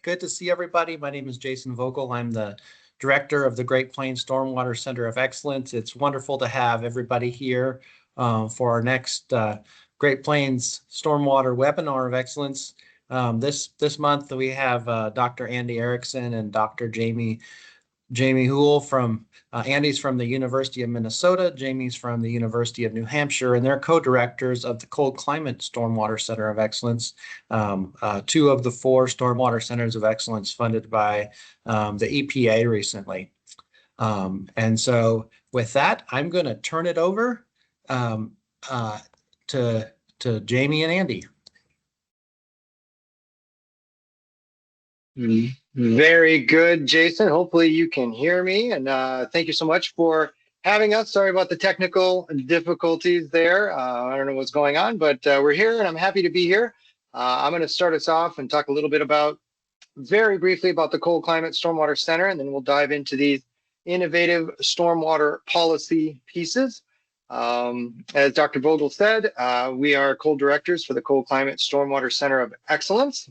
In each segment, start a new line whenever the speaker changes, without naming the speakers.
Good to see everybody. My name is Jason Vogel. I'm the director of the Great Plains Stormwater Center of Excellence. It's wonderful to have everybody here for our next Great Plains Stormwater Webinar of Excellence. This month we have Dr. Andy Erickson and Dr. Jamie Houle from Andy's from the University of Minnesota, Jamie's from the University of New Hampshire, and they're co-directors of the Cold Climate Stormwater Center of Excellence, two of the 4 Stormwater Centers of Excellence funded by the EPA recently. And so with that, I'm going to turn it over to Jamie and Andy.
Very good, Jason. Hopefully you can hear me, and thank you so much for having us. Sorry about the technical difficulties there. I don't know what's going on, but we're here and I'm happy to be here. I'm going to start us off and talk a little bit very briefly about the Cold Climate Stormwater Center, and then we'll dive into these innovative stormwater policy pieces. As Dr. Vogel said, we are co-directors for the Cold Climate Stormwater Center of Excellence.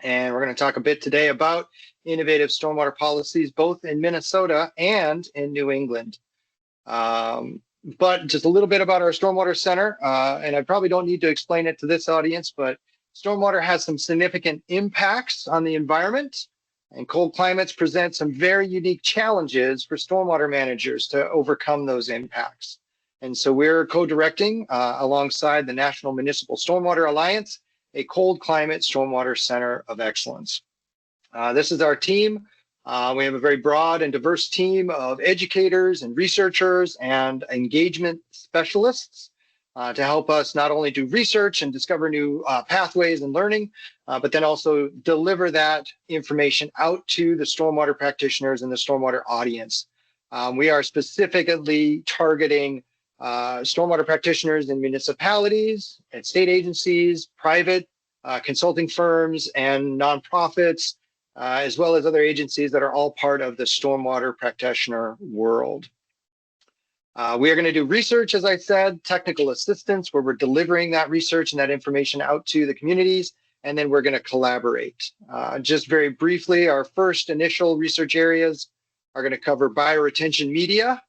And we're going to talk a bit today about innovative stormwater policies, both in Minnesota and in New England. But just a little bit about our Stormwater Center, and I probably don't need to explain it to this audience, but stormwater has some significant impacts on the environment, and cold climates present some very unique challenges for stormwater managers to overcome those impacts. And so we're co-directing alongside the National Municipal Stormwater Alliance, a Cold Climate Stormwater Center of Excellence. This is our team. We have a very broad and diverse team of educators and researchers and engagement specialists to help us not only do research and discover new pathways and learning, but then also deliver that information out to the stormwater practitioners and the stormwater audience. We are specifically targeting stormwater practitioners in municipalities, at state agencies, private consulting firms, and nonprofits, as well as other agencies that are all part of the stormwater practitioner world. We are going to do research, as I said, technical assistance, where we're delivering that research and that information out to the communities, and then we're going to collaborate. Just very briefly, our first initial research areas are going to cover bioretention media,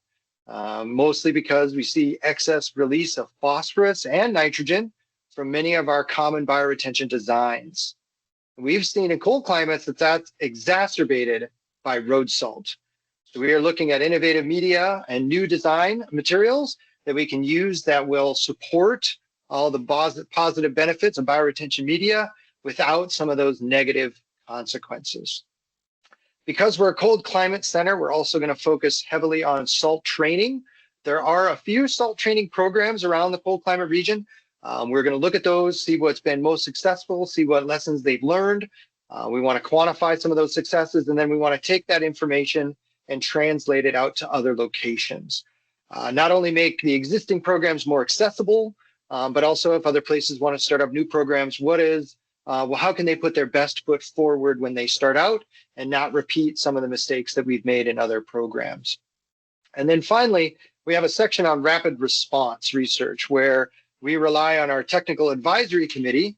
mostly because we see excess release of phosphorus and nitrogen from many of our common bioretention designs. We've seen in cold climates that that's exacerbated by road salt. So we are looking at innovative media and new design materials that we can use that will support all the positive benefits of bioretention media without some of those negative consequences. Because we're a cold climate center, we're also going to focus heavily on salt training. There are a few salt training programs around the cold climate region. We're going to look at those, see what's been most successful, see what lessons they've learned. We want to quantify some of those successes, and then we want to take that information and translate it out to other locations. Not only make the existing programs more accessible, but also if other places want to start up new programs, how can they put their best foot forward when they start out and not repeat some of the mistakes that we've made in other programs. And then finally, we have a section on rapid response research where we rely on our technical advisory committee,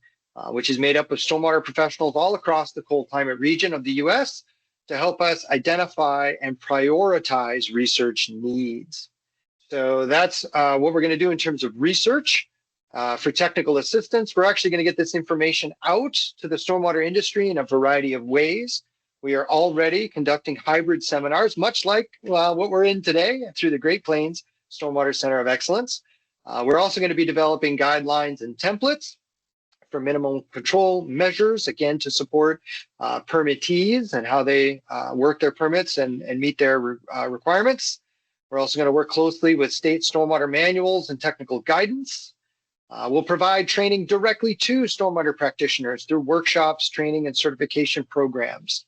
which is made up of stormwater professionals all across the cold climate region of the US, to help us identify and prioritize research needs. So that's what we're going to do in terms of research. For technical assistance, we're actually going to get this information out to the stormwater industry in a variety of ways. We are already conducting hybrid seminars, much like what we're in today through the Great Plains Stormwater Center of Excellence. We're also going to be developing guidelines and templates for minimum control measures, again, to support permittees and how they work their permits and meet their requirements. We're also going to work closely with state stormwater manuals and technical guidance. We'll provide training directly to stormwater practitioners through workshops, training, and certification programs.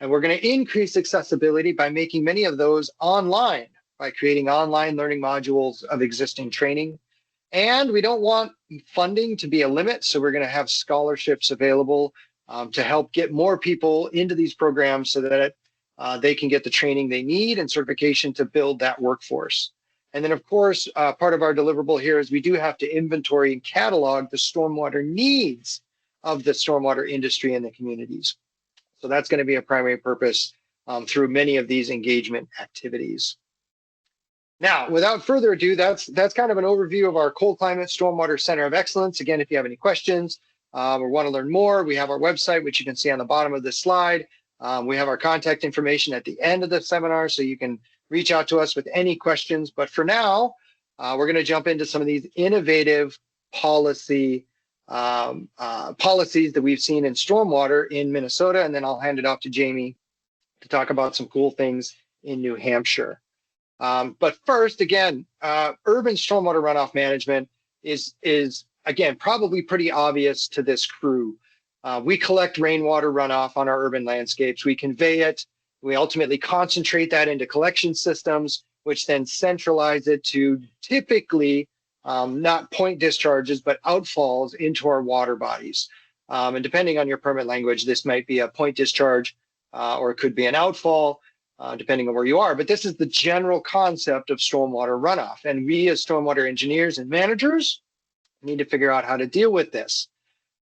And we're going to increase accessibility by making many of those online, by creating online learning modules of existing training. And we don't want funding to be a limit, so we're going to have scholarships available to help get more people into these programs so that they can get the training they need and certification to build that workforce. And then, of course, part of our deliverable here is we do have to inventory and catalog the stormwater needs of the stormwater industry and the communities. So that's going to be a primary purpose through many of these engagement activities. Now, without further ado, that's kind of an overview of our Cold Climate Stormwater Center of Excellence. Again, if you have any questions or want to learn more, we have our website, which you can see on the bottom of this slide. We have our contact information at the end of the seminar, so you can reach out to us with any questions. But for now, we're going to jump into some of these innovative policies that we've seen in stormwater in Minnesota, and then I'll hand it off to Jamie to talk about some cool things in New Hampshire. But first, again, urban stormwater runoff management is again, probably pretty obvious to this crew. We collect rainwater runoff on our urban landscapes. We convey it. We ultimately concentrate that into collection systems, which then centralize it to typically not point discharges, but outfalls into our water bodies. And depending on your permit language, this might be a point discharge or it could be an outfall. Depending on where you are, but this is the general concept of stormwater runoff. And we as stormwater engineers and managers need to figure out how to deal with this.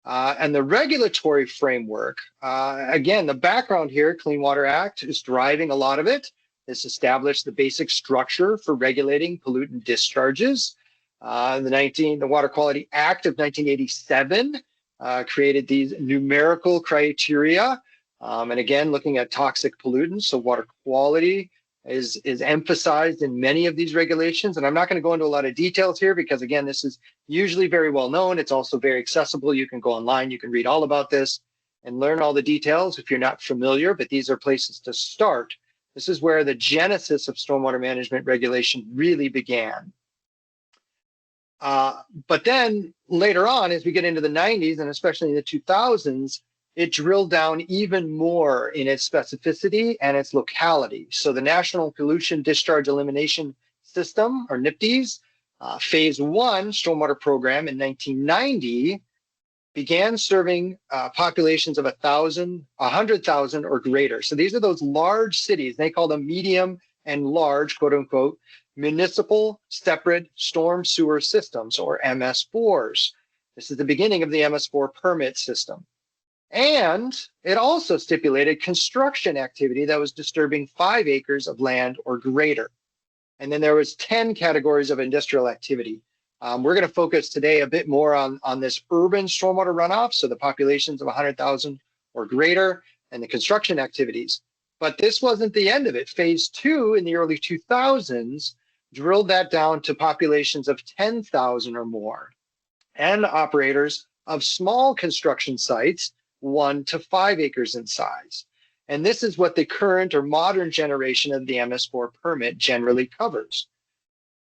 And the regulatory framework, again, the background here, Clean Water Act is driving a lot of it. This established the basic structure for regulating pollutant discharges. The Water Quality Act of 1987 created these numerical criteria. And again, looking at toxic pollutants, so water quality is emphasized in many of these regulations. And I'm not going to go into a lot of details here because, again, this is usually very well known. It's also very accessible. You can go online, you can read all about this and learn all the details if you're not familiar, but these are places to start. This is where the genesis of stormwater management regulation really began. But then later on, as we get into the 90s and especially in the 2000s, it drilled down even more in its specificity and its locality. So the National Pollution Discharge Elimination System, or NPDES, Phase 1 stormwater program in 1990 began serving populations of 100,000 or greater. So these are those large cities. They call them medium and large, quote unquote, municipal separate storm sewer systems, or MS4s. This is the beginning of the MS4 permit system. And it also stipulated construction activity that was disturbing 5 acres of land or greater. And then there was 10 categories of industrial activity. We're going to focus today a bit more on this urban stormwater runoff, so the populations of 100,000 or greater, and the construction activities. But this wasn't the end of it. Phase 2 in the early 2000s drilled that down to populations of 10,000 or more, and operators of small construction sites 1 to 5 acres in size. And this is what the current or modern generation of the MS4 permit generally covers.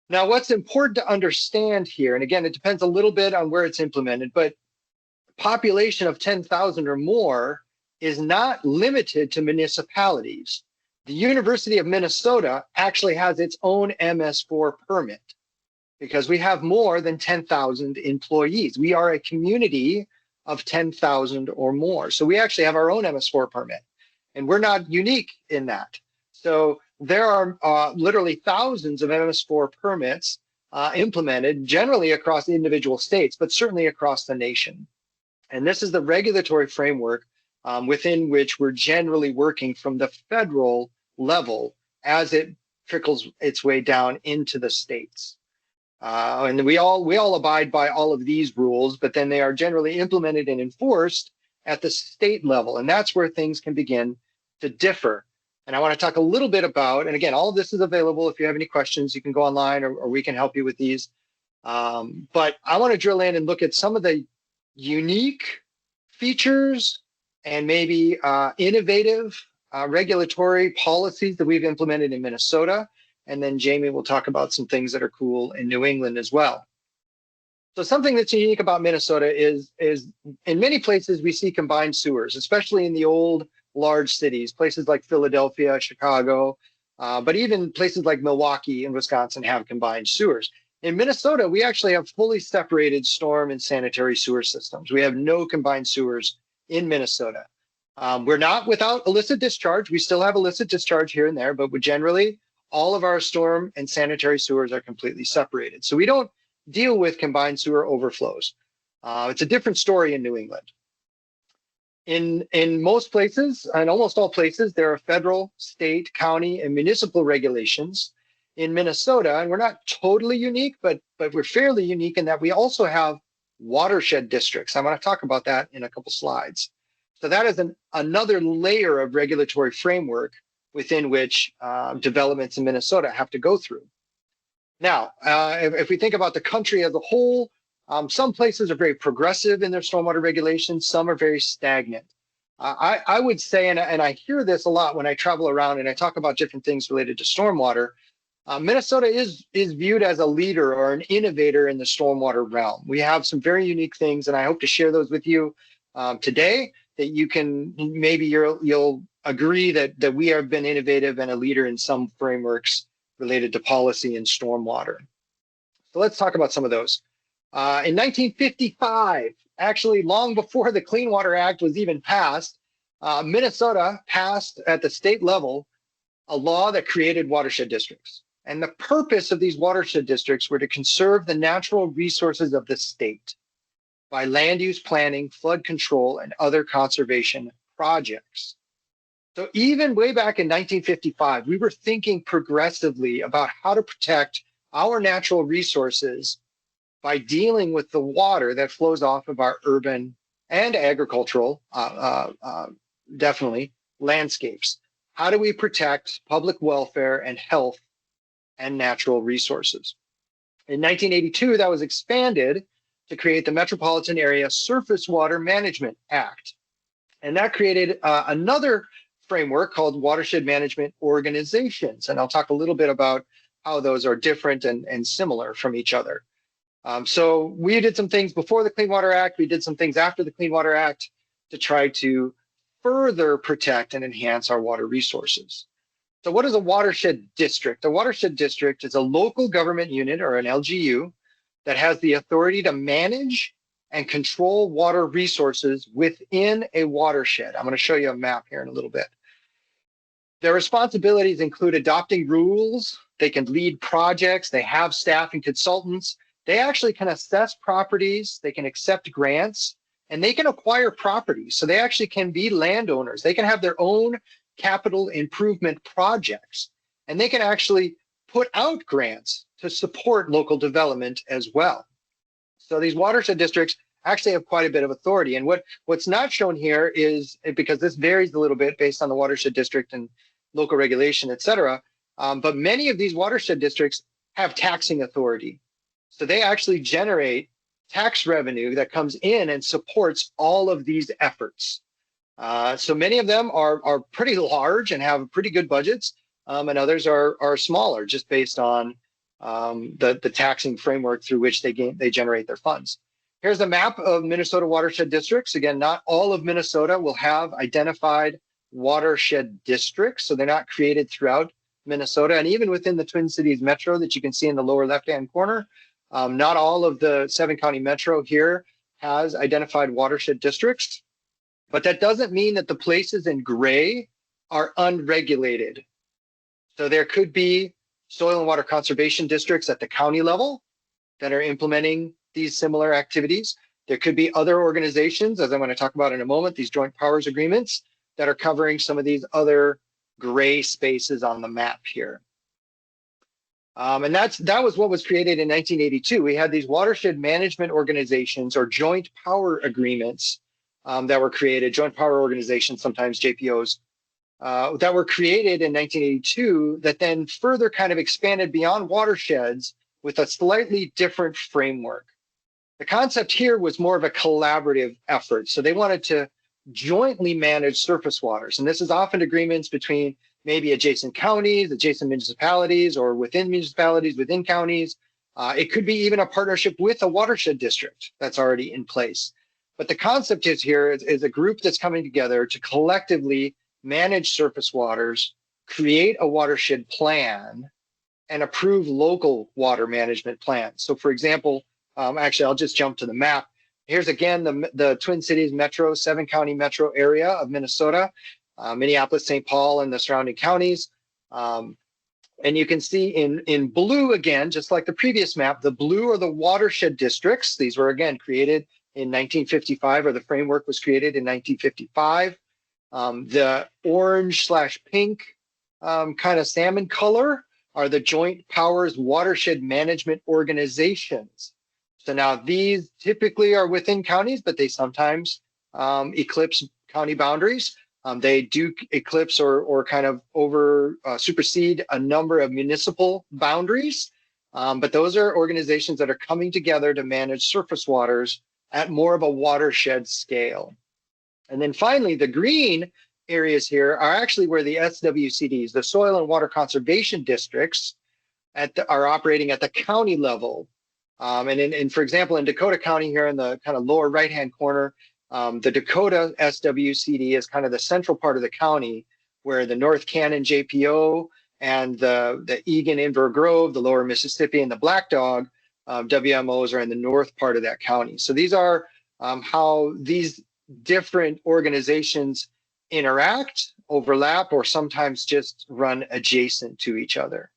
Now, what's important to understand here, and again, it depends a little bit on where it's implemented, but population of 10,000 or more is not limited to municipalities. The University of Minnesota actually has its own MS4 permit because we have more than 10,000 employees. We are a community of 10,000 or more. So we actually have our own MS4 permit, and we're not unique in that. So there are literally thousands of MS4 permits implemented generally across individual states, but certainly across the nation. And this is the regulatory framework within which we're generally working from the federal level as it trickles its way down into the states. And we all abide by all of these rules, but then they are generally implemented and enforced at the state level. And that's where things can begin to differ. And I want to talk a little bit about, and again, all of this is available. If you have any questions, you can go online or we can help you with these. But I want to drill in and look at some of the unique features and maybe innovative regulatory policies that we've implemented in Minnesota. And then Jamie will talk about some things that are cool in New England as well. So something that's unique about Minnesota is in many places we see combined sewers, especially in the old large cities, places like Philadelphia, Chicago, but even places like Milwaukee and Wisconsin have combined sewers. In Minnesota, we actually have fully separated storm and sanitary sewer systems. We have no combined sewers in Minnesota. We're not without illicit discharge. We still have illicit discharge here and there, but generally all of our storm and sanitary sewers are completely separated. So we don't deal with combined sewer overflows. It's a different story in New England. In most places, and almost all places, there are federal, state, county, and municipal regulations. In Minnesota, and we're not totally unique, but we're fairly unique in that we also have watershed districts. I'm going to talk about that in a couple slides. So that is another layer of regulatory framework within which developments in Minnesota have to go through. Now, if we think about the country as a whole, some places are very progressive in their stormwater regulations. Some are very stagnant. I would say, and I hear this a lot when I travel around and I talk about different things related to stormwater, Minnesota is viewed as a leader or an innovator in the stormwater realm. We have some very unique things, and I hope to share those with you today, that you can, maybe you'll agree that we have been innovative and a leader in some frameworks related to policy and stormwater. So let's talk about some of those. In 1955, actually long before the Clean Water Act was even passed, Minnesota passed at the state level a law that created watershed districts. And the purpose of these watershed districts were to conserve the natural resources of the state by land use planning, flood control, and other conservation projects. So even way back in 1955, we were thinking progressively about how to protect our natural resources by dealing with the water that flows off of our urban and agricultural, definitely, landscapes. How do we protect public welfare and health and natural resources? In 1982, that was expanded to create the Metropolitan Area Surface Water Management Act. And that created another framework called watershed management organizations. And I'll talk a little bit about how those are different and similar from each other. So we did some things before the Clean Water Act. We did some things after the Clean Water Act to try to further protect and enhance our water resources. So what is a watershed district? A watershed district is a local government unit, or an LGU, that has the authority to manage and control water resources within a watershed. I'm going to show you a map here in a little bit. Their responsibilities include adopting rules. They can lead projects. They have staff and consultants. They actually can assess properties. They can accept grants, and they can acquire properties. So they actually can be landowners. They can have their own capital improvement projects, and they can actually put out grants to support local development as well. So these watershed districts actually have quite a bit of authority. And what's not shown here is, because this varies a little bit based on the watershed district and local regulation, et cetera, but many of these watershed districts have taxing authority. So they actually generate tax revenue that comes in and supports all of these efforts. So many of them are pretty large and have pretty good budgets, and others are smaller, just based on the taxing framework through which they generate their funds. Here's a map of Minnesota watershed districts. Again, not all of Minnesota will have identified watershed districts, so they're not created throughout Minnesota. And even within the Twin Cities Metro that you can see in the lower left-hand corner, not all of the 7-county metro here has identified watershed districts. But that doesn't mean that the places in gray are unregulated. So there could be soil and water conservation districts at the county level that are implementing these similar activities. There could be other organizations, as I'm going to talk about in a moment, these joint powers agreements that are covering some of these other gray spaces on the map here. And that was what was created in 1982. We had these watershed management organizations, or joint power agreements, that were created, joint power organizations, sometimes JPOs, that were created in 1982, that then further kind of expanded beyond watersheds with a slightly different framework. The concept here was more of a collaborative effort. So they wanted to jointly manage surface waters. And this is often agreements between maybe adjacent counties, adjacent municipalities, or within municipalities, within counties. It could be even a partnership with a watershed district that's already in place. But the concept is a group that's coming together to collectively manage surface waters, create a watershed plan, and approve local water management plans. So for example, actually, I'll just jump to the map. Here's again the Twin Cities Metro, 7-county metro area of Minnesota, Minneapolis, St. Paul, and the surrounding counties. And you can see in blue again, just like the previous map, the blue are the watershed districts. These were again created in 1955, or the framework was created in 1955. The orange/pink kind of salmon color are the Joint Powers Watershed Management Organizations. So now these typically are within counties, but they sometimes eclipse county boundaries. They do eclipse or kind of supersede a number of municipal boundaries. But those are organizations that are coming together to manage surface waters at more of a watershed scale. And then finally, the green areas here are actually where the SWCDs, the Soil and Water Conservation Districts, are operating at the county level. And for example, in Dakota County here in the kind of lower right-hand corner, the Dakota SWCD is kind of the central part of the county, where the North Cannon JPO and the Egan Inver Grove, the lower Mississippi, and the Black Dog WMOs are in the north part of that county. So these are how these different organizations interact, overlap, or sometimes just run adjacent to each other.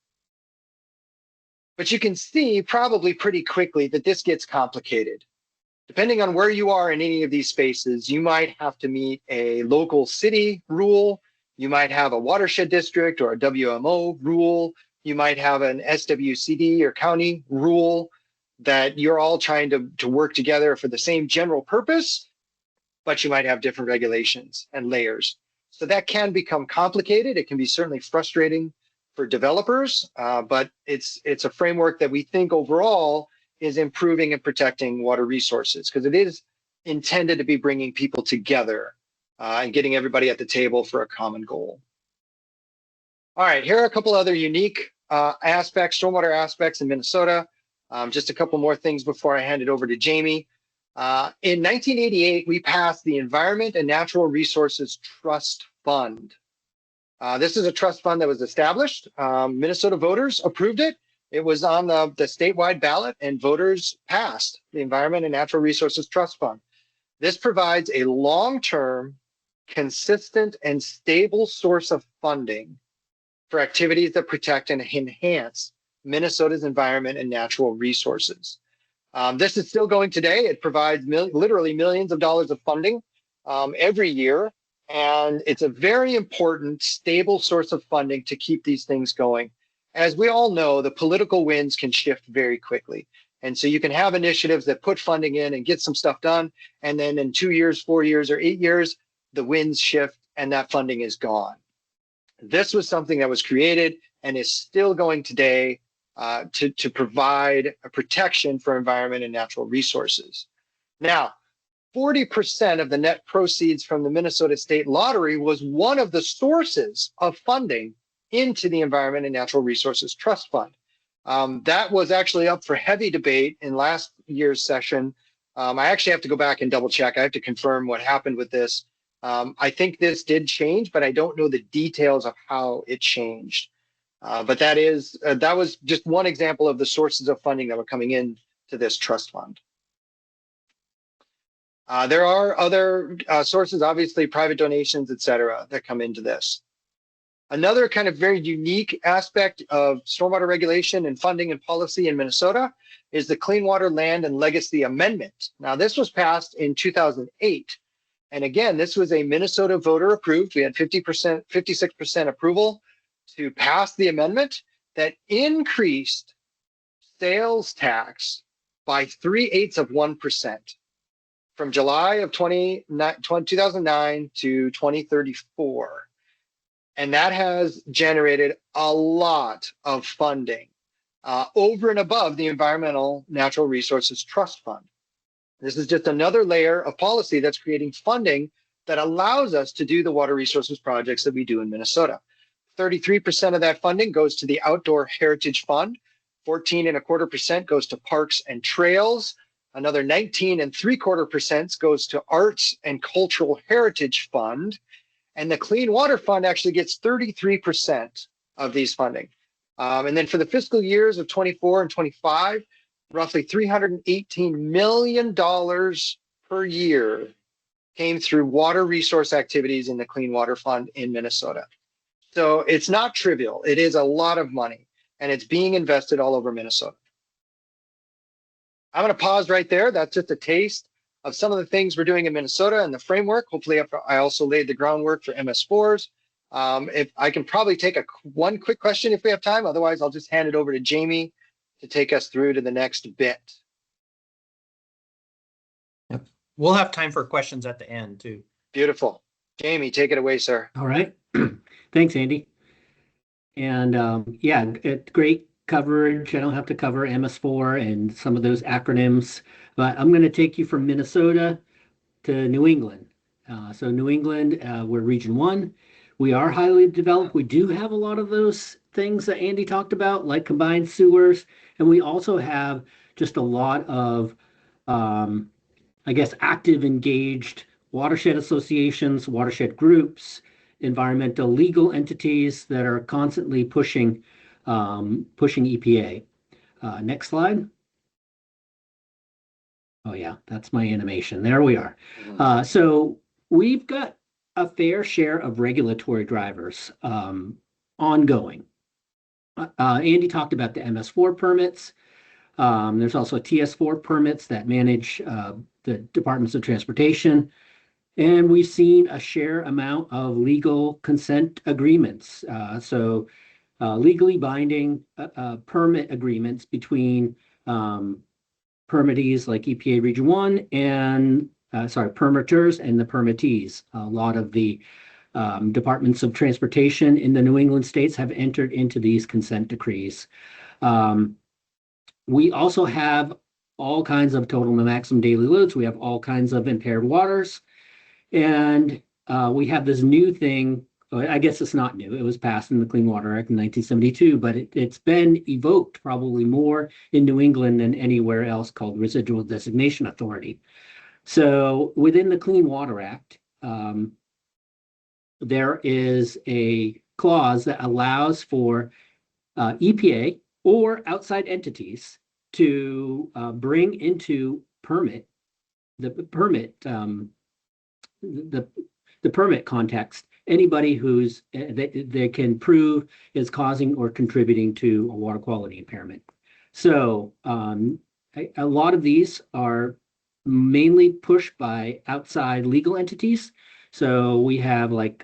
But you can see probably pretty quickly that this gets complicated. Depending on where you are in any of these spaces, you might have to meet a local city rule. You might have a watershed district or a WMO rule. You might have an SWCD or county rule that you're all trying to work together for the same general purpose, but you might have different regulations and layers. So that can become complicated. It can be certainly frustrating for developers, but it's a framework that we think overall is improving and protecting water resources, because it is intended to be bringing people together and getting everybody at the table for a common goal. All right, here are a couple other unique aspects, stormwater aspects in Minnesota. Just a couple more things before I hand it over to Jamie. In 1988, we passed the Environment and Natural Resources Trust Fund. This is a trust fund that was established. Minnesota voters approved it. It was on the statewide ballot, and voters passed the Environment and Natural Resources Trust Fund. This provides a long-term, consistent, and stable source of funding for activities that protect and enhance Minnesota's environment and natural resources. This is still going today. It provides literally millions of dollars of funding every year, and it's a very important, stable source of funding to keep these things going. As we all know, the political winds can shift very quickly. And so you can have initiatives that put funding in and get some stuff done, and then in 2 years, 4 years, or 8 years, the winds shift and that funding is gone. This was something that was created and is still going today to provide a protection for environment and natural resources. Now, 40% of the net proceeds from the Minnesota State Lottery was one of the sources of funding into the Environment and Natural Resources Trust Fund. That was actually up for heavy debate in last year's session. I actually have to go back and double check. I have to confirm what happened with this. I think this did change, but I don't know the details of how it changed. But that was just one example of the sources of funding that were coming in to this trust fund. There are other sources, obviously private donations, et cetera, that come into this. Another kind of very unique aspect of stormwater regulation and funding and policy in Minnesota is the Clean Water Land and Legacy Amendment. Now, this was passed in 2008. And again, this was a Minnesota voter approved. We had 56% approval to pass the amendment that increased sales tax by 0.3% from July of 2009 to 2034. And that has generated a lot of funding over and above the Environmental Natural Resources Trust Fund. This is just another layer of policy that's creating funding that allows us to do the water resources projects that we do in Minnesota. 33% of that funding goes to the Outdoor Heritage Fund. 14.25% goes to Parks and Trails. Another 19.75% goes to Arts and Cultural Heritage Fund. And the Clean Water Fund actually gets 33% of these funding. And then for the fiscal years of 24 and 25, roughly $318 million per year came through water resource activities in the Clean Water Fund in Minnesota. So it's not trivial. It is a lot of money, and it's being invested all over Minnesota. I'm going to pause right there. That's just a taste of some of the things we're doing in Minnesota and the framework. Hopefully, I also laid the groundwork for MS4s. If I can probably take one quick question if we have time. Otherwise, I'll just hand it over to Jamie to take us through to the next bit.
Yep. We'll have time for questions at the end too.
Beautiful. Jamie, take it away, sir.
All right. Thanks, Andy. And yeah, great coverage. I don't have to cover MS4 and some of those acronyms, but I'm going to take you from Minnesota to New England. So New England, we're Region 1. We are highly developed. We do have a lot of those things that Andy talked about, like combined sewers. And we also have just a lot of, I guess, active, engaged watershed associations, watershed groups, environmental legal entities that are constantly pushing EPA. Next slide. Oh yeah, that's my animation. There we are. So we've got a fair share of regulatory drivers ongoing. Andy talked about the MS4 permits. There's also TS4 permits that manage the Departments of Transportation. And we've seen a sheer amount of legal consent agreements. So legally binding permit agreements between permittees like EPA Region 1 and, permitters and the permittees. A lot of the Departments of Transportation in the New England states have entered into these consent decrees. We also have all kinds of total and maximum daily loads. We have all kinds of impaired waters. And we have this new thing, I guess it's not new, it was passed in the Clean Water Act in 1972, but it's been evoked probably more in New England than anywhere else, called Residual Designation Authority. So within the Clean Water Act, there is a clause that allows for EPA or outside entities to bring into the permit context anybody who's they can prove is causing or contributing to a water quality impairment. So a lot of these are mainly pushed by outside legal entities. So we have like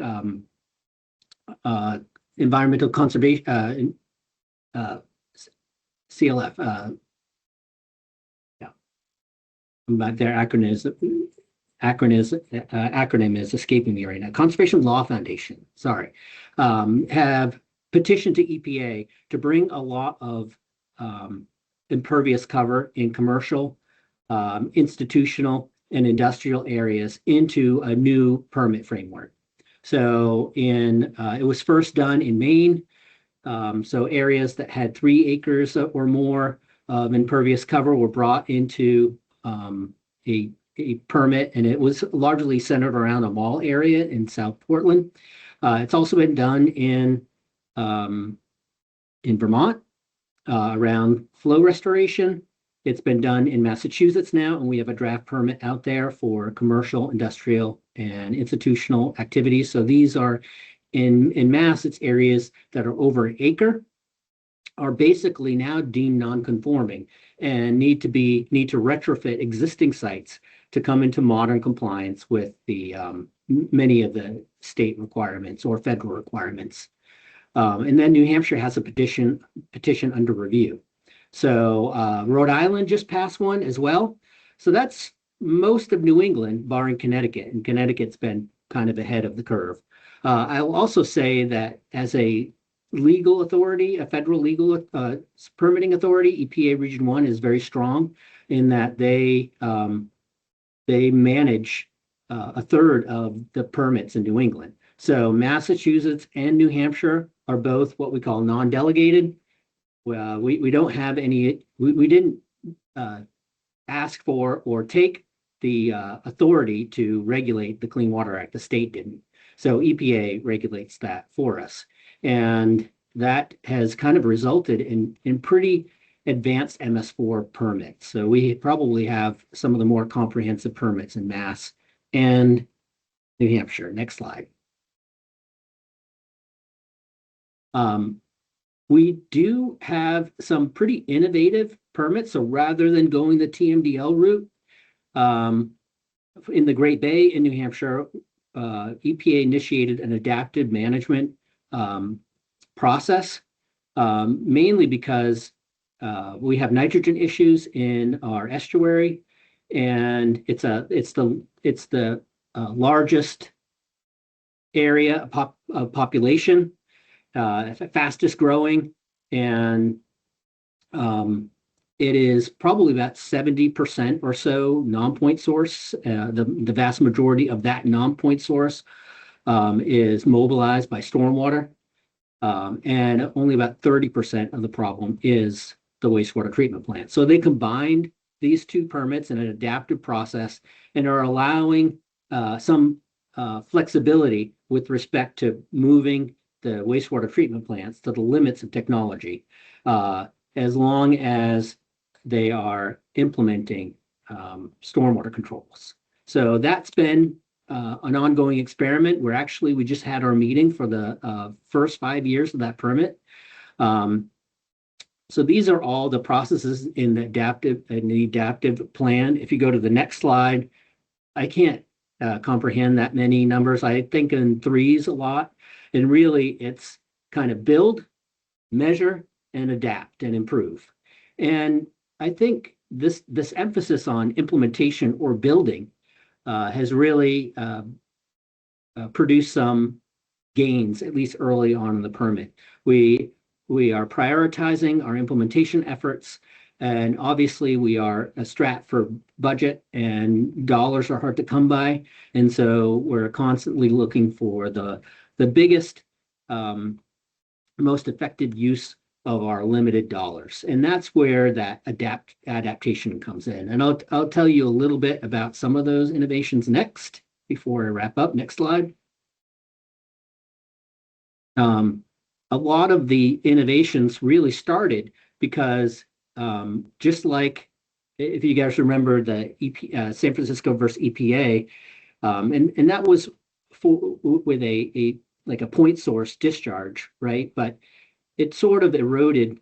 environmental conservation, CLF, but their acronym is escaping me right now. Conservation Law Foundation, sorry, have petitioned to EPA to bring a lot of impervious cover in commercial, institutional, and industrial areas into a new permit framework. So it was first done in Maine. So areas that had 3 acres or more of impervious cover were brought into a permit, and it was largely centered around a mall area in South Portland. It's also been done in Vermont around flow restoration. It's been done in Massachusetts now, and we have a draft permit out there for commercial, industrial, and institutional activities. So these are in Mass, it's areas that are over an acre are basically now deemed non-conforming and need to retrofit existing sites to come into modern compliance with the many of the state requirements or federal requirements. And then New Hampshire has a petition under review. So Rhode Island just passed one as well. So that's most of New England, barring Connecticut, and Connecticut's been kind of ahead of the curve. I'll also say that as a legal authority, a federal legal permitting authority, EPA Region 1 is very strong in that they manage a third of the permits in New England. So Massachusetts and New Hampshire are both what we call non-delegated. We don't have any, we didn't ask for or take the authority to regulate the Clean Water Act. The state didn't. So EPA regulates that for us. And that has kind of resulted in pretty advanced MS4 permits. So we probably have some of the more comprehensive permits in Mass and New Hampshire. Next slide. We do have some pretty innovative permits. So rather than going the TMDL route, in the Great Bay in New Hampshire, EPA initiated an adaptive management process, mainly because we have nitrogen issues in our estuary, and it's the largest area of population, fastest growing, and it is probably about 70% or so non-point source. The vast majority of that non-point source is mobilized by stormwater, and only about 30% of the problem is the wastewater treatment plant. So they combined these two permits in an adaptive process and are allowing some flexibility with respect to moving the wastewater treatment plants to the limits of technology, as long as they are implementing stormwater controls. So that's been an ongoing experiment. We just had our meeting for the first 5 years of that permit. So these are all the processes in the adaptive plan. If you go to the next slide, I can't comprehend that many numbers. I think in threes a lot, and really it's kind of build, measure, and adapt and improve. And I think this emphasis on implementation or building has really produced some gains, at least early on in the permit. We are prioritizing our implementation efforts, and obviously we are strapped for budget, and dollars are hard to come by, and so we're constantly looking for the biggest, most effective use of our limited dollars, and that's where that adaptation comes in. And I'll tell you a little bit about some of those innovations next before I wrap up. Next slide. A lot of the innovations really started because just like if you guys remember the San Francisco versus EPA, and that was with a like a point source discharge, right? But it sort of eroded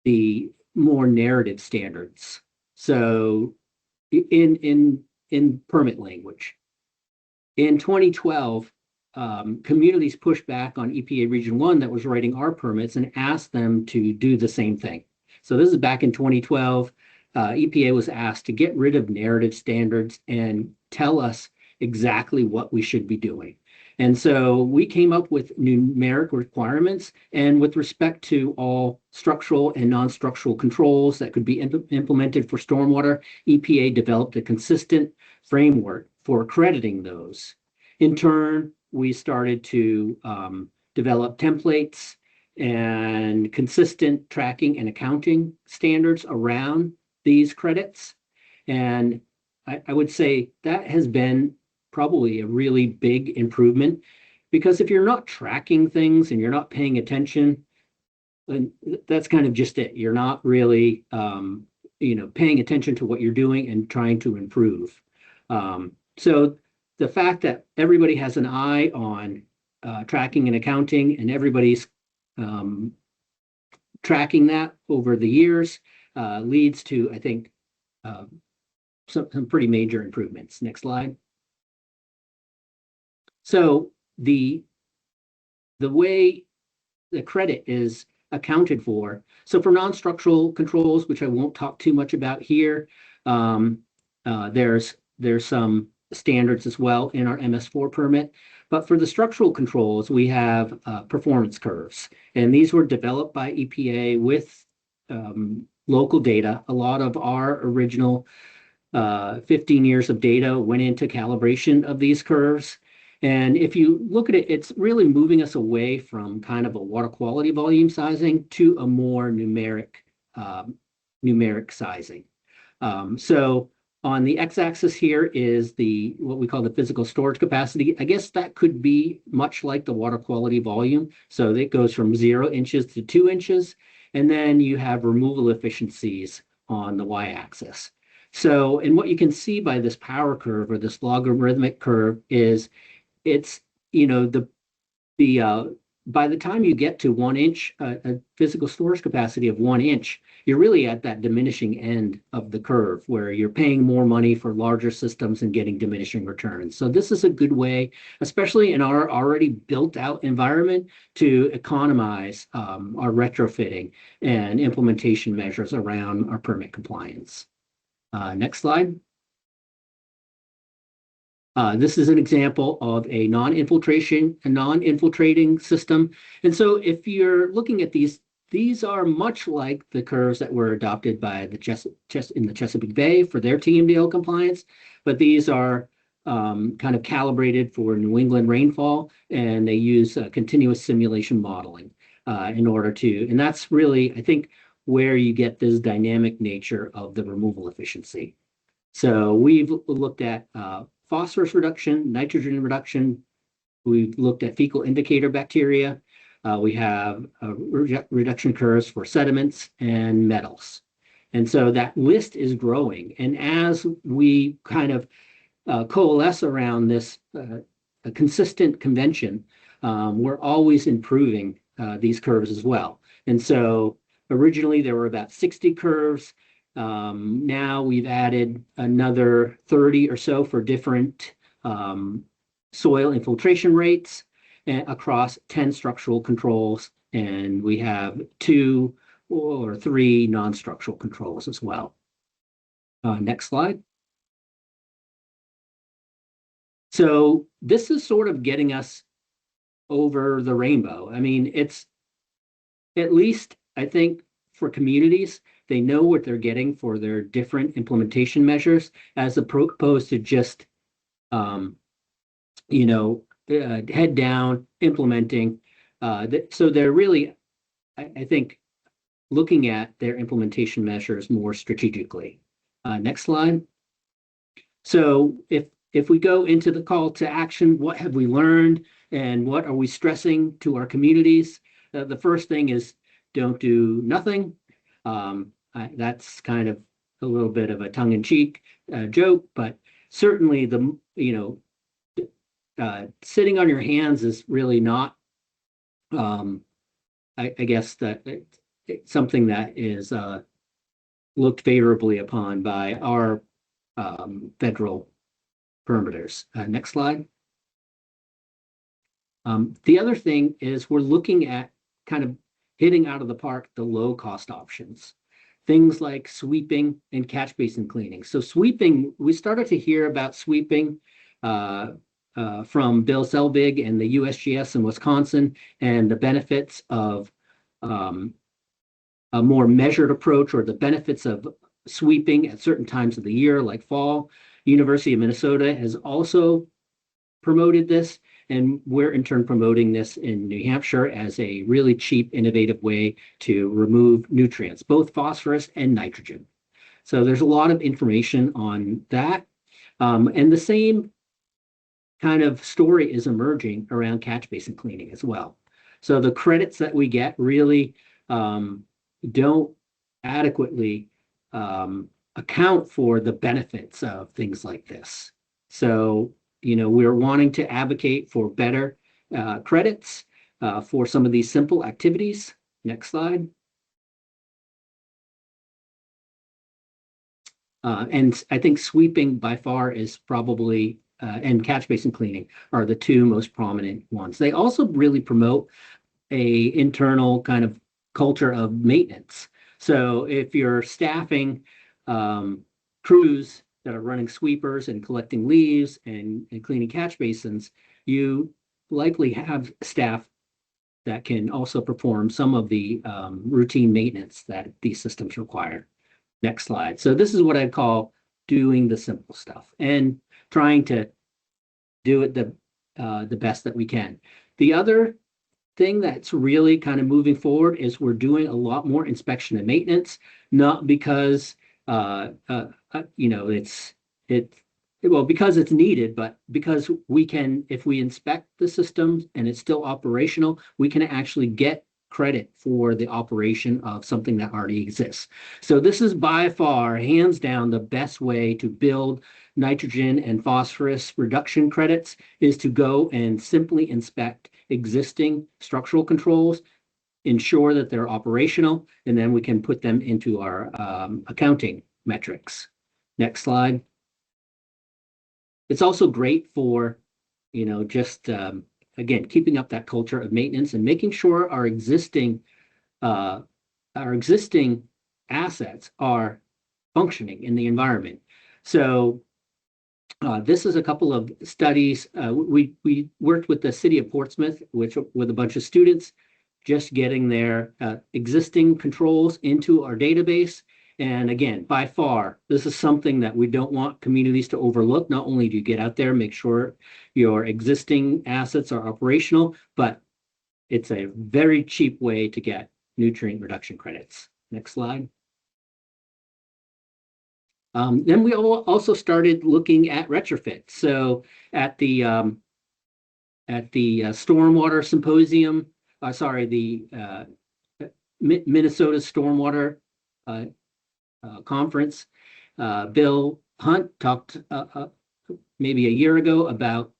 the more narrative standards. So in permit language, in 2012, communities pushed back on EPA Region 1 that was writing our permits and asked them to do the same thing. So this is back in 2012. EPA was asked to get rid of narrative standards and tell us exactly what we should be doing. And so we came up with numeric requirements, and with respect to all structural and non-structural controls that could be implemented for stormwater, EPA developed a consistent framework for accrediting those. In turn, we started to develop templates and consistent tracking and accounting standards around these credits. And I would say that has been probably a really big improvement, because if you're not tracking things and you're not paying attention, then that's kind of just it. You're not really paying attention to what you're doing and trying to improve. So the fact that everybody has an eye on tracking and accounting, and everybody's tracking that over the years leads to, I think, some pretty major improvements. Next slide. So the way the credit is accounted for, so for non-structural controls, which I won't talk too much about here, there's some standards as well in our MS4 permit. But for the structural controls, we have performance curves, and these were developed by EPA with local data. A lot of our original 15 years of data went into calibration of these curves. And if you look at it, it's really moving us away from kind of a water quality volume sizing to a more numeric sizing. So on the x-axis here is what we call the physical storage capacity. I guess that could be much like the water quality volume. So it goes from 0 inches to 2 inches, and then you have removal efficiencies on the y-axis. So, and what you can see by this power curve, or this logarithmic curve, is it's, the by the time you get to 1 inch, a physical storage capacity of 1 inch, you're really at that diminishing end of the curve where you're paying more money for larger systems and getting diminishing returns. So this is a good way, especially in our already built out environment, to economize our retrofitting and implementation measures around our permit compliance. Next slide. This is an example of a non-infiltrating system. And so if you're looking at these are much like the curves that were adopted by the in the Chesapeake Bay for their TMDL compliance, but these are kind of calibrated for New England rainfall, and they use continuous simulation modeling in order to, and that's really, I think, where you get this dynamic nature of the removal efficiency. So we've looked at phosphorus reduction, nitrogen reduction. We've looked at fecal indicator bacteria. We have reduction curves for sediments and metals. And so that list is growing. And as we kind of coalesce around this a consistent convention, we're always improving these curves as well. And so originally there were about 60 curves. Now we've added another 30 or so for different soil infiltration rates across 10 structural controls, and we have 2 or 3 non-structural controls as well. Next slide. So this is sort of getting us over the rainbow. I mean, it's at least, I think, for communities, they know what they're getting for their different implementation measures, as opposed to just, head down implementing. So they're really, I think, looking at their implementation measures more strategically. Next slide. So if we go into the call to action, what have we learned and what are we stressing to our communities? The first thing is don't do nothing. That's kind of a little bit of a tongue-in-cheek joke, but certainly sitting on your hands is really not, I guess that it's something that is looked favorably upon by our federal permitters. Next slide. The other thing is we're looking at kind of hitting out of the park the low-cost options. Things like sweeping and catch basin cleaning. So sweeping, we started to hear about sweeping from Bill Selbig and the USGS in Wisconsin, and the benefits of a more measured approach, or the benefits of sweeping at certain times of the year, like fall. University of Minnesota has also promoted this, and we're in turn promoting this in New Hampshire as a really cheap, innovative way to remove nutrients, both phosphorus and nitrogen. So there's a lot of information on that. And the same kind of story is emerging around catch basin cleaning as well. So the credits that we get really don't adequately account for the benefits of things like this. So we're wanting to advocate for better credits for some of these simple activities. Next slide. And I think sweeping by far is probably, and catch basin cleaning are the 2 most prominent ones. They also really promote a internal kind of culture of maintenance. So if you're staffing crews that are running sweepers and collecting leaves and cleaning catch basins, you likely have staff that can also perform some of the routine maintenance that these systems require. Next slide. So this is what I call doing the simple stuff and trying to do it the best that we can. The other thing that's really kind of moving forward is we're doing a lot more inspection and maintenance, not because because it's needed, but because we can, if we inspect the systems and it's still operational, we can actually get credit for the operation of something that already exists. So this is by far, hands down, the best way to build nitrogen and phosphorus reduction credits, is to go and simply inspect existing structural controls, ensure that they're operational, and then we can put them into our accounting metrics. Next slide. It's also great for, just again, keeping up that culture of maintenance and making sure our existing assets are functioning in the environment. So this is a couple of studies. We worked with the city of Portsmouth, with a bunch of students, just getting their existing controls into our database. And again, by far, this is something that we don't want communities to overlook. Not only do you get out there, make sure your existing assets are operational, but it's a very cheap way to get nutrient reduction credits. Next slide. Then we also started looking at retrofit. So at the Stormwater Symposium, the Minnesota Stormwater Conference, Bill Hunt talked maybe a year ago about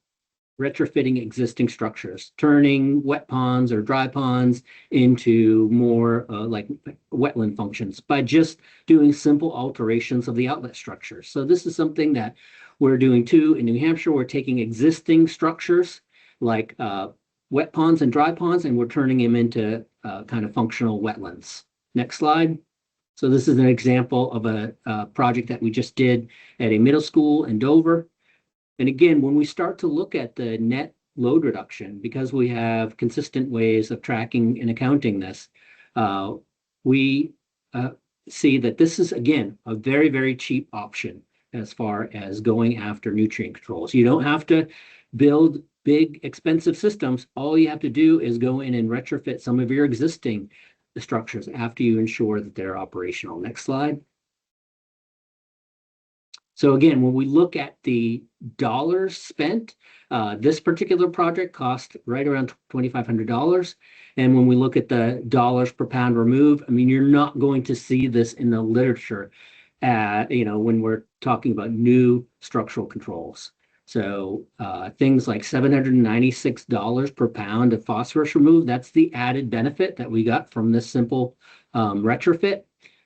retrofitting existing structures, turning wet ponds or dry ponds into more like wetland functions by just doing simple alterations of the outlet structure. So this is something that we're doing too in New Hampshire. We're taking existing structures like wet ponds and dry ponds, and we're turning them into kind of functional wetlands. Next slide. So this is an example of a project that we just did at a middle school in Dover. And again, when we start to look at the net load reduction, because we have consistent ways of tracking and accounting this, we see that this is, again, a very, very cheap option as far as going after nutrient controls. You don't have to build big, expensive systems. All you have to do is go in and retrofit some of your existing structures after you ensure that they're operational. Next slide. So again, when we look at the dollars spent, this particular project cost right around $2,500. And when we look at the dollars per pound removed, I mean, you're not going to see this in the literature, when we're talking about new structural controls. So things like $796 per pound of phosphorus removed, that's the added benefit that we got from this simple retrofit.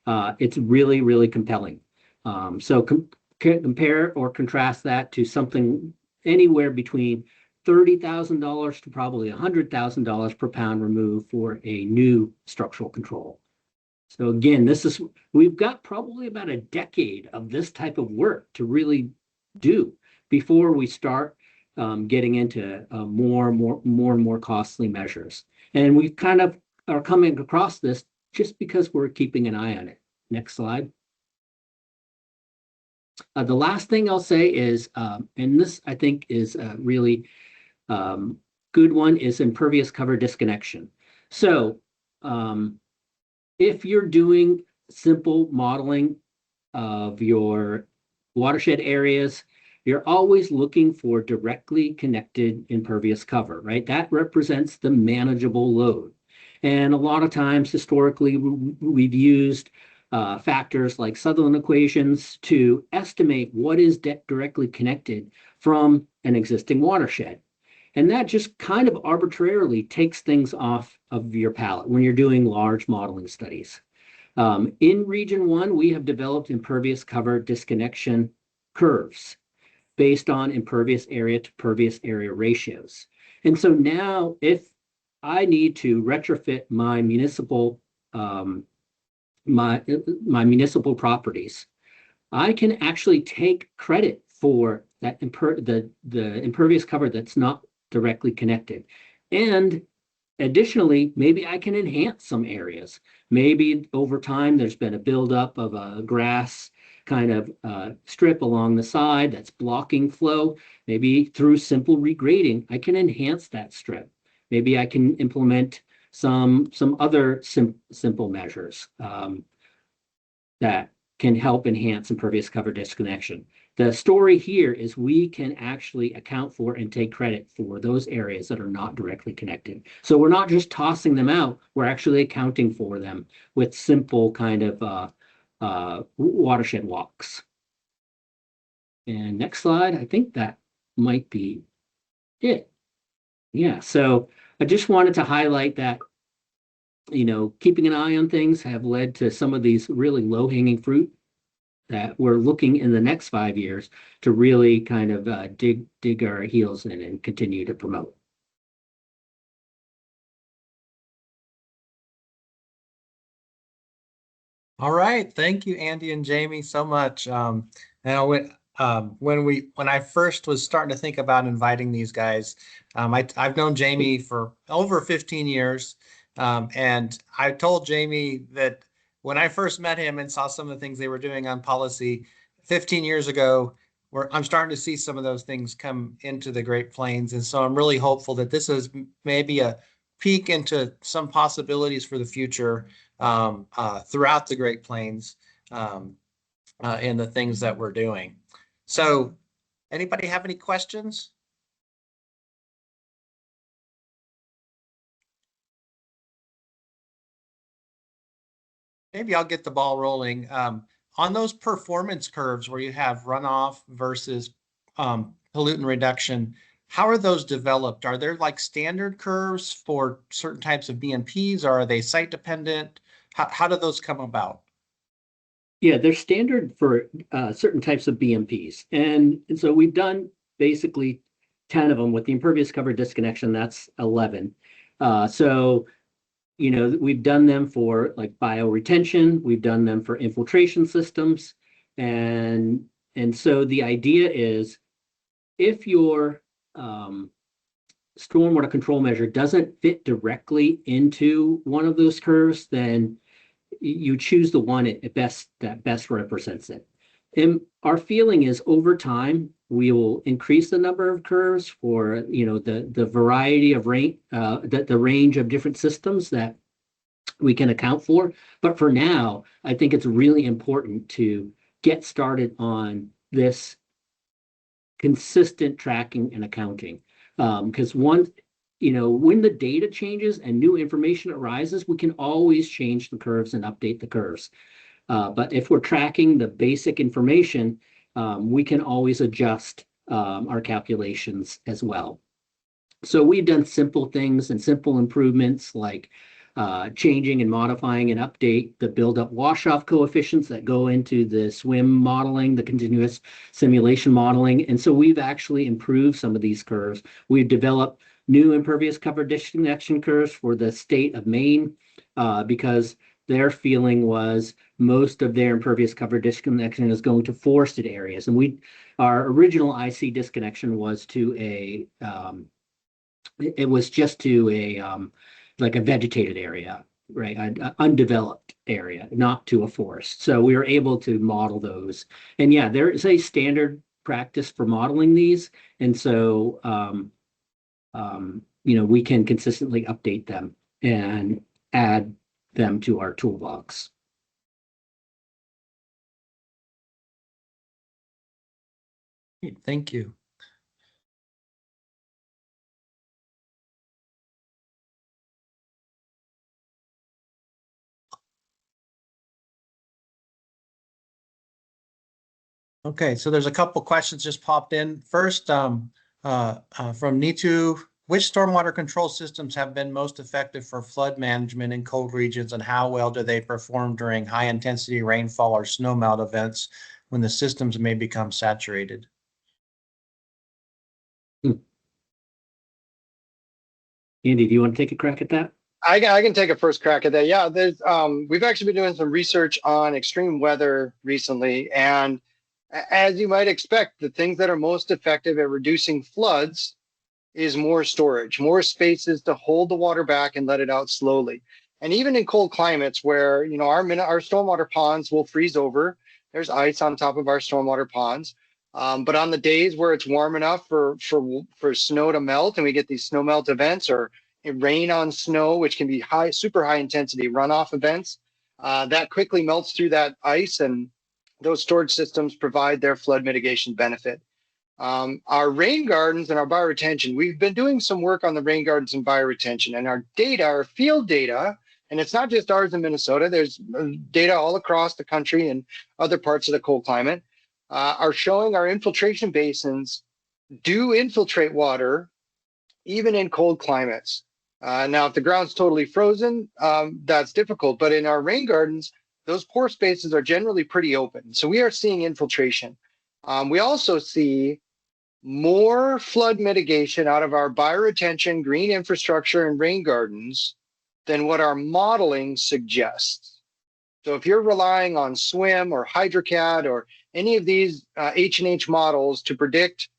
It's really, really compelling. So compare or contrast that to something anywhere between $30,000 to probably $100,000 per pound removed for a new structural control. So again, we've got probably about a decade of this type of work to really do before we start getting into more and more costly measures. And we kind of are coming across this just because we're keeping an eye on it. Next slide. The last thing I'll say is, and this I think is a really good one, is impervious cover disconnection. So if you're doing simple modeling of your watershed areas, you're always looking for directly connected impervious cover, right? That represents the manageable load. And a lot of times, historically, we've used factors like Sutherland equations to estimate what is directly connected from an existing watershed. And that just kind of arbitrarily takes things off of your palette when you're doing large modeling studies. In Region 1, we have developed impervious cover disconnection curves based on impervious area to pervious area ratios. And so now if I need to retrofit my municipal my municipal properties, I can actually take credit for that the impervious cover that's not directly connected. And additionally, maybe I can enhance some areas. Maybe over time there's been a buildup of a grass kind of strip along the side that's blocking flow. Maybe through simple regrading, I can enhance that strip. Maybe I can implement some other simple measures that can help enhance impervious cover disconnection. The story here is we can actually account for and take credit for those areas that are not directly connected. So we're not just tossing them out, we're actually accounting for them with simple kind of watershed walks. And next slide, I think that might be it. Yeah, so I just wanted to highlight that, keeping an eye on things have led to some of these really low-hanging fruit that we're looking in the next 5 years to really kind of dig our heels in and continue to promote.
All right, thank you, Andy and Jamie, so much. Now, when I first was starting to think about inviting these guys, I've known Jamie for over 15 years, and I told Jamie that when I first met him and saw some of the things they were doing on policy 15 years ago, where I'm starting to see some of those things come into the Great Plains, and so I'm really hopeful that this is maybe a peek into some possibilities for the future throughout the Great Plains in the things that we're doing. So anybody have any questions? Maybe I'll get the ball rolling. On those performance curves where you have runoff versus pollutant reduction, how are those developed? Are there like standard curves for certain types of BMPs, or are they site dependent? How do those come about?
Yeah, they're standard for certain types of BMPs. And so we've done basically 10 of them with the impervious cover disconnection. That's 11. So we've done them for like bioretention. We've done them for infiltration systems. And so the idea is if your stormwater control measure doesn't fit directly into one of those curves, then you choose the one that best represents it. And our feeling is over time, we will increase the number of curves for, the variety of the range of different systems that we can account for. But for now, I think it's really important to get started on this consistent tracking and accounting. Because when the data changes and new information arises, we can always change the curves and update the curves. But if we're tracking the basic information, we can always adjust our calculations as well. So we've done simple things and simple improvements like changing and modifying and update the build-up wash-off coefficients that go into the SWIM modeling, the continuous simulation modeling. And so we've actually improved some of these curves. We've developed new impervious cover disconnection curves for the state of Maine because their feeling was most of their impervious cover disconnection is going to forested areas. And our original IC disconnection was to like a vegetated area, right? An undeveloped area, not to a forest. So we were able to model those. And yeah, there is a standard practice for modeling these. And so, we can consistently update them and add them to our toolbox.
Thank you. Okay, so there's a couple questions just popped in. First, from Nitu, which stormwater control systems have been most effective for flood management in cold regions, and how well do they perform during high intensity rainfall or snowmelt events when the systems may become saturated?
Andy, do you want to take a crack at that?
I can take a first crack at that. Yeah, we've actually been doing some research on extreme weather recently, and as you might expect, the things that are most effective at reducing floods is more storage, more spaces to hold the water back and let it out slowly. And even in cold climates where, our stormwater ponds will freeze over, there's ice on top of our stormwater ponds. But on the days where it's warm enough for snow to melt and we get these snow melt events or rain on snow, which can be super high intensity runoff events, that quickly melts through that ice, and those storage systems provide their flood mitigation benefit. Our rain gardens and our bioretention, we've been doing some work on the rain gardens and bioretention, and our data, our field data, and it's not just ours in Minnesota, there's data all across the country and other parts of the cold climate, are showing our infiltration basins do infiltrate water even in cold climates. Now, if the ground's totally frozen, that's difficult. But in our rain gardens, those pore spaces are generally pretty open. So we are seeing infiltration. We also see more flood mitigation out of our bioretention, green infrastructure, and rain gardens than what our modeling suggests. So if you're relying on SWIM or HydroCAD or any of these H&H models to predict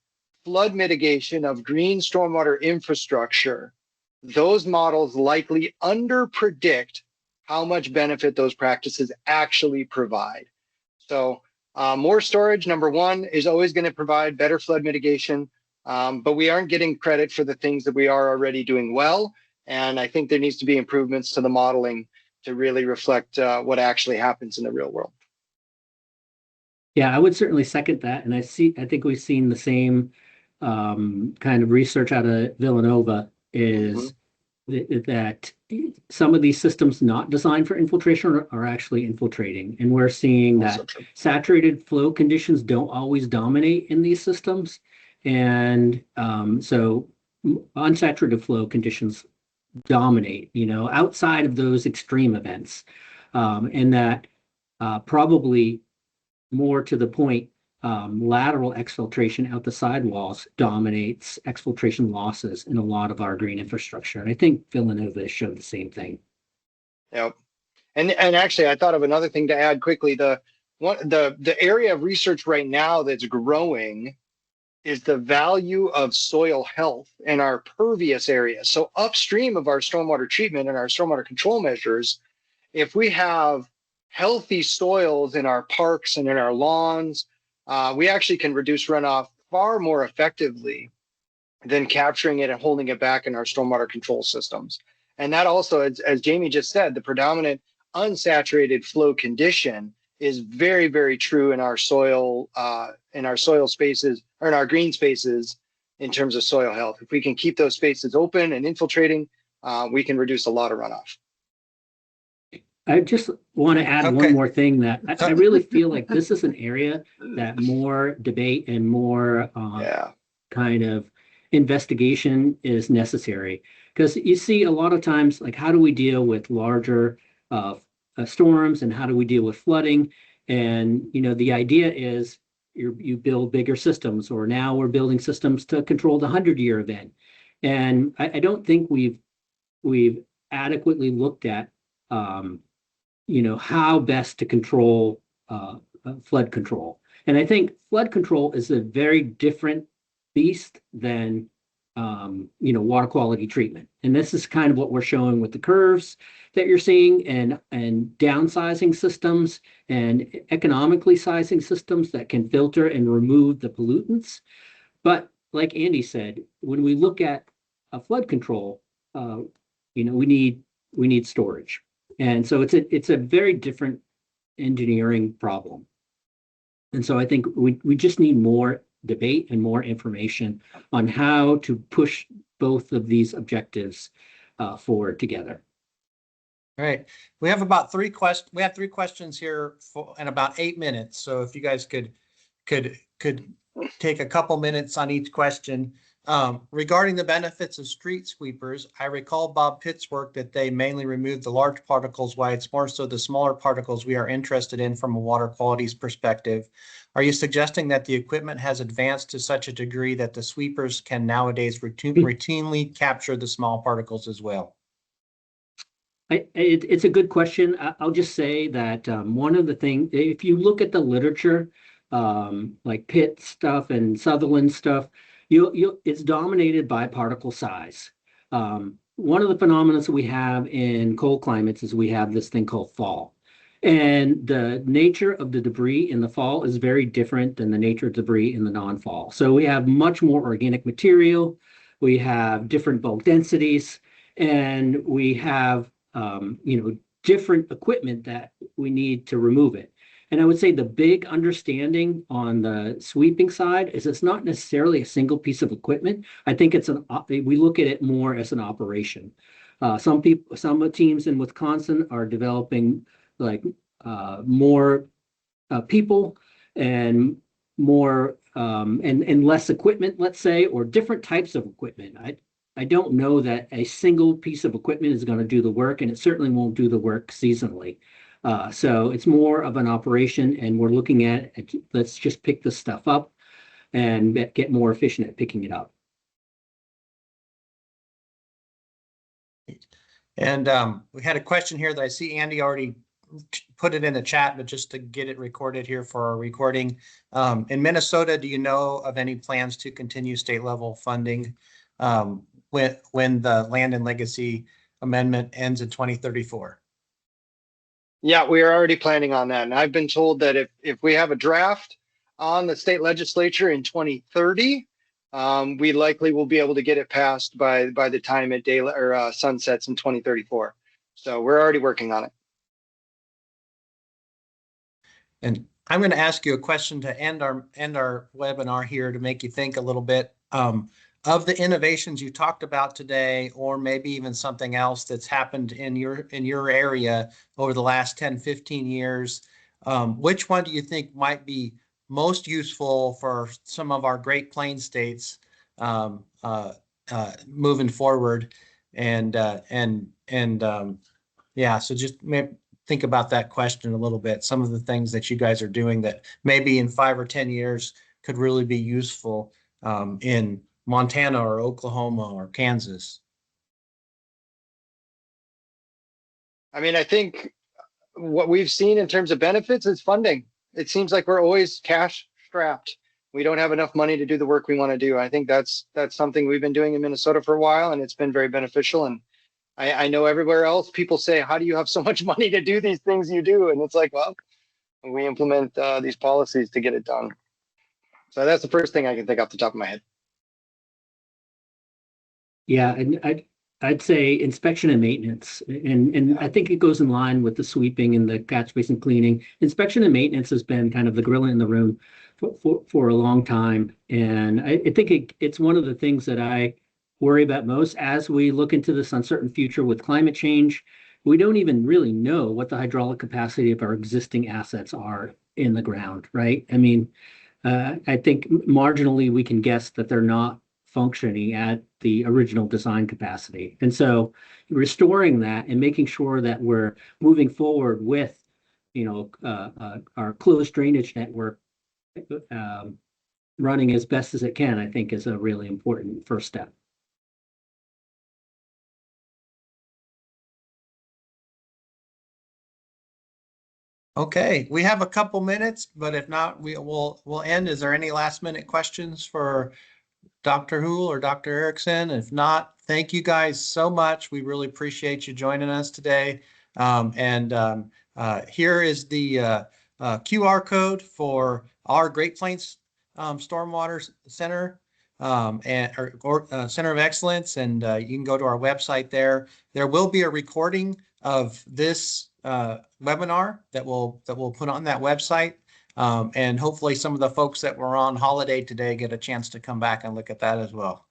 flood mitigation of green stormwater infrastructure, those models likely underpredict how much benefit those practices actually provide. So more storage, number one, is always going to provide better flood mitigation, but we aren't getting credit for the things that we are already doing well. And I think there needs to be improvements to the modeling to really reflect what actually happens in the real world.
Yeah, I would certainly second that. And I think we've seen the same kind of research out of Villanova is that some of these systems not designed for infiltration are actually infiltrating. And we're seeing that saturated flow conditions don't always dominate in these systems. And so unsaturated flow conditions dominate, outside of those extreme events. And that probably more to the point, lateral exfiltration out the sidewalls dominates exfiltration losses in a lot of our green infrastructure. And I think Villanova showed the same thing.
Yep. And actually, I thought of another thing to add quickly. The area of research right now that's growing is the value of soil health in our pervious areas. So upstream of our stormwater treatment and our stormwater control measures, if we have healthy soils in our parks and in our lawns, we actually can reduce runoff far more effectively than capturing it and holding it back in our stormwater control systems. And that also, as Jamie just said, the predominant unsaturated flow condition is very, very true in our soil spaces, or in our green spaces, in terms of soil health. If we can keep those spaces open and infiltrating, we can reduce a lot of runoff.
I just want to add one more thing that I really feel like this is an area that more debate and more kind of investigation is necessary. Because you see a lot of times, like, how do we deal with larger storms and how do we deal with flooding? And, the idea is you build bigger systems, or now we're building systems to control the 100-year event. And I don't think we've adequately looked at how best to control flood control. And I think flood control is a very different beast than water quality treatment. And this is kind of what we're showing with the curves that you're seeing, and downsizing systems and economically sizing systems that can filter and remove the pollutants. But like Andy said, when we look at a flood control, we need storage. And so it's a very different engineering problem. And so I think we just need more debate and more information on how to push both of these objectives forward together.
All right. We have about three questions here in about 8 minutes. So if you guys could take a couple minutes on each question. Regarding the benefits of street sweepers, I recall Bob Pitt's work that they mainly remove the large particles, while it's more so the smaller particles we are interested in from a water qualities perspective. Are you suggesting that the equipment has advanced to such a degree that the sweepers can nowadays routinely capture the small particles as well?
It's a good question. I'll just say that one of the things, if you look at the literature, like Pitt stuff and Sutherland stuff, it's dominated by particle size. One of the phenomena that we have in cold climates is we have this thing called fall. And the nature of the debris in the fall is very different than the nature of debris in the non-fall. So we have much more organic material, we have different bulk densities, and we have different equipment that we need to remove it. And I would say the big understanding on the sweeping side is it's not necessarily a single piece of equipment. I think we look at it more as an operation. Some teams in Wisconsin are developing more people and more and less equipment, let's say, or different types of equipment. I don't know that a single piece of equipment is going to do the work, and it certainly won't do the work seasonally. So it's more of an operation, and we're looking at let's just pick this stuff up and get more efficient at picking it up.
And we had a question here that I see Andy already put it in the chat, but just to get it recorded here for our recording. In Minnesota, do you know of any plans to continue state level funding when the Land and Legacy Amendment ends in 2034?
Yeah, we are already planning on that. And I've been told that if we have a draft on the state legislature in 2030, we likely will be able to get it passed by the time it sunsets in 2034. So we're already working on it.
And I'm going to ask you a question to end our webinar here to make you think a little bit. Of the innovations you talked about today, or maybe even something else that's happened in your area over the last 10, 15 years, which one do you think might be most useful for some of our Great Plains states moving forward? Yeah, so just maybe think about that question a little bit. Some of the things that you guys are doing that maybe in 5 or 10 years could really be useful in Montana or Oklahoma or Kansas.
I mean, I think what we've seen in terms of benefits is funding. It seems like we're always cash strapped. We don't have enough money to do the work we want to do. I think that's something we've been doing in Minnesota for a while, and it's been very beneficial. And I know everywhere else people say, how do you have so much money to do these things you do? And it's like, well, we implement these policies to get it done. So that's the first thing I can think off the top of my head.
Yeah, and I'd say inspection and maintenance, and I think it goes in line with the sweeping and the catch basin cleaning. Inspection and maintenance has been kind of the gorilla in the room for a long time, and I think it's one of the things that I worry about most as we look into this uncertain future with climate change. We don't even really know what the hydraulic capacity of our existing assets are in the ground, right? I mean, I think marginally we can guess that they're not functioning at the original design capacity. And so restoring that and making sure that we're moving forward with, our closed drainage network running as best as it can, I think is a really important first step.
Okay, we have a couple minutes, but if not, we'll end. Is there any last minute questions for Dr. Houle or Dr. Erickson? If not, thank you guys so much. We really appreciate you joining us today. Here is the QR code for our Great Plains Stormwater Center Center of Excellence, and you can go to our website there. There will be a recording of this webinar that we'll put on that website. And hopefully some of the folks that were on holiday today get a chance to come back and look at that as well.